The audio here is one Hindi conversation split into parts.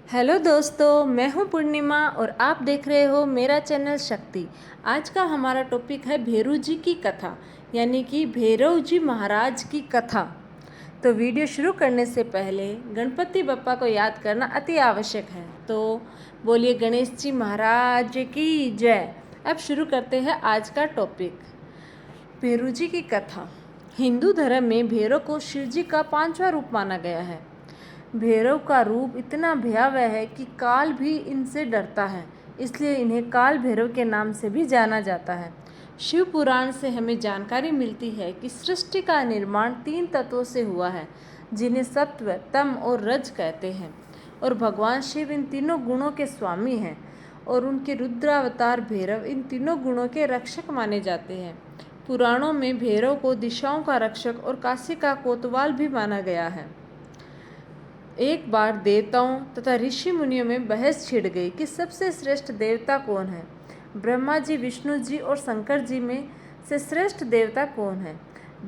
हेलो दोस्तों, मैं हूं पूर्णिमा और आप देख रहे हो मेरा चैनल शक्ति। आज का हमारा टॉपिक है भैरू जी की कथा, यानी कि भैरव जी महाराज की कथा। तो वीडियो शुरू करने से पहले गणपति बप्पा को याद करना अति आवश्यक है। तो बोलिए गणेश जी महाराज की जय। अब शुरू करते हैं आज का टॉपिक, भैरू जी की कथा। हिंदू धर्म में भैरव को शिव जी का 5वां रूप माना गया है। भैरव का रूप इतना भयावह है कि काल भी इनसे डरता है, इसलिए इन्हें काल भैरव के नाम से भी जाना जाता है। शिव पुराण से हमें जानकारी मिलती है कि सृष्टि का निर्माण 3 तत्वों से हुआ है, जिन्हें सत्व, तम और रज कहते हैं। और भगवान शिव इन तीनों गुणों के स्वामी हैं और उनके रुद्रावतार भैरव इन तीनों गुणों के रक्षक माने जाते हैं। पुराणों में भैरव को दिशाओं का रक्षक और काशी का कोतवाल भी माना गया है। एक बार देवताओं तथा ऋषि मुनियों में बहस छिड़ गई कि सबसे श्रेष्ठ देवता कौन है। ब्रह्मा जी, विष्णु जी और शंकर जी में से श्रेष्ठ देवता कौन है।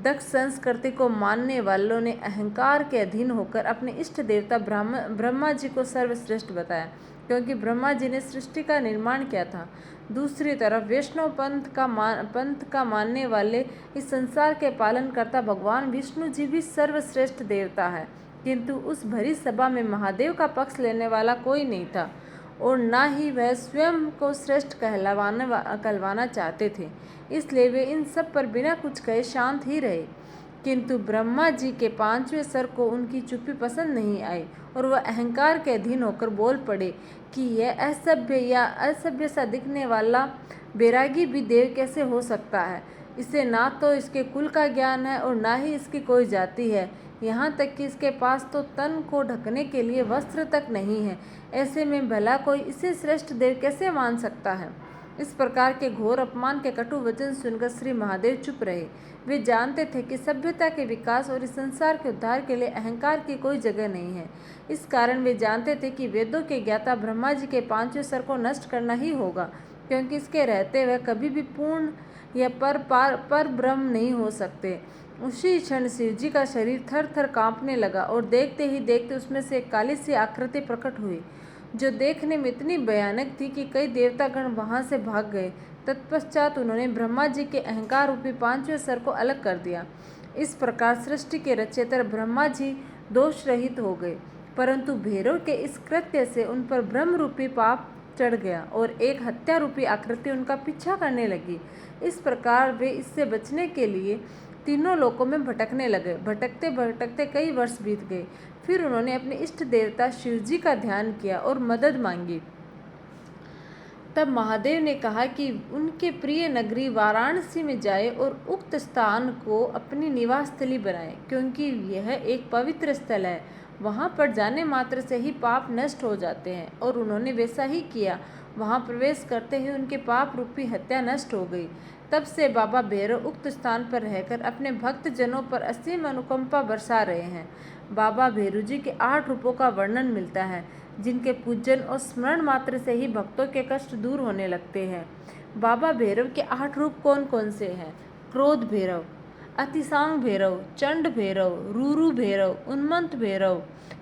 दक्ष संस्कृति को मानने वालों ने अहंकार के अधीन होकर अपने इष्ट देवता ब्रह्मा जी को सर्वश्रेष्ठ बताया, क्योंकि ब्रह्मा जी ने सृष्टि का निर्माण किया था। दूसरी तरफ वैष्णव पंथ का मानने वाले इस संसार के पालनकर्ता भगवान विष्णु जी भी सर्वश्रेष्ठ देवता है, किंतु उस भरी सभा में महादेव का पक्ष लेने वाला कोई नहीं था और ना ही वह स्वयं को श्रेष्ठ कहलवाना चाहते थे। इसलिए वे इन सब पर बिना कुछ कहे शांत ही रहे। किंतु ब्रह्मा जी के 5वें सर को उनकी चुप्पी पसंद नहीं आई और वह अहंकार के अधीन होकर बोल पड़े कि यह असभ्य सा दिखने वाला बैरागी भी देव कैसे हो सकता है। इसे ना तो इसके कुल का ज्ञान है और ना ही इसकी कोई जाति है। यहाँ तक कि इसके पास तो तन को ढकने के लिए वस्त्र तक नहीं है। ऐसे में भला कोई इसे श्रेष्ठ देव कैसे मान सकता है। इस प्रकार के घोर अपमान के कटु वचन सुनकर श्री महादेव चुप रहे। वे जानते थे कि सभ्यता के विकास और इस संसार के उद्धार के लिए अहंकार की कोई जगह नहीं है। इस कारण वे जानते थे कि वेदों के ज्ञाता ब्रह्मा जी के 5वें सर को नष्ट करना ही होगा, क्योंकि इसके रहते वह कभी भी पूर्ण या पर ब्रह्म नहीं हो सकते। उसी क्षण शिवजी का शरीर थर थर कांपने लगा और देखते ही देखते उसमें से एक काली सी आकृति प्रकट हुई, जो देखने में इतनी भयानक थी कि कई देवतागण वहां से भाग गए। तत्पश्चात उन्होंने ब्रह्मा जी के अहंकार रूपी 5वें सर को अलग कर दिया। इस प्रकार सृष्टि के रचयिता ब्रह्मा जी दोष रहित हो गए, परंतु भैरव के इस कृत्य से उन पर ब्रह्म रूपी पाप चढ़ गया और एक हत्या रूपी आकृति उनका पीछा करने लगी। इस प्रकार वे इससे बचने के लिए तीनों लोकों में भटकने लगे। भटकते भटकते कई वर्ष बीत गए। फिर उन्होंने अपने इष्ट देवता शिव जी का ध्यान किया और मदद मांगी। तब महादेव ने कहा कि उनके प्रिय नगरी वाराणसी में जाए और उक्त स्थान को अपनी निवास स्थली बनाए, क्योंकि यह एक पवित्र स्थल है। वहां पर जाने मात्र से ही पाप नष्ट हो जाते हैं। और उन्होंने वैसा ही किया। वहां प्रवेश करते ही उनके पाप रूपी हत्या नष्ट हो गई। तब से बाबा भैरव उक्त स्थान पर रहकर अपने भक्त जनों पर असीम अनुकंपा बरसा रहे हैं। बाबा भैरू जी के 8 रूपों का वर्णन मिलता है, जिनके पूजन और स्मरण मात्र से ही भक्तों के कष्ट दूर होने लगते हैं। बाबा भैरव के 8 रूप कौन कौन से हैं? क्रोध भैरव, अतिसांग भैरव, चंड भैरव, रूरू भैरव, उन्मत्त भैरव,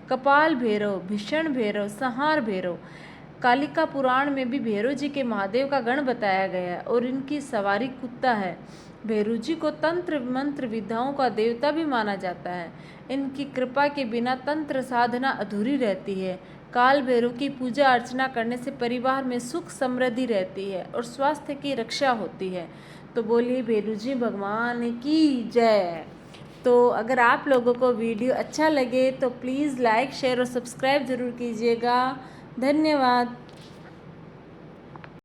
कपाल भैरव, भीषण भैरव, संहार भैरव। कालिका पुराण में भी भैरव जी के महादेव का गण बताया गया है और इनकी सवारी कुत्ता है। भैरव जी को तंत्र मंत्र विद्याओं का देवता भी माना जाता है। इनकी कृपा के बिना तंत्र साधना अधूरी रहती है। काल भैरव की पूजा अर्चना करने से परिवार में सुख समृद्धि रहती है और स्वास्थ्य की रक्षा होती है। तो बोलिए भैरव जी भगवान की जय। तो अगर आप लोगों को वीडियो अच्छा लगे तो प्लीज़ लाइक, शेयर और सब्सक्राइब ज़रूर कीजिएगा। धन्यवाद।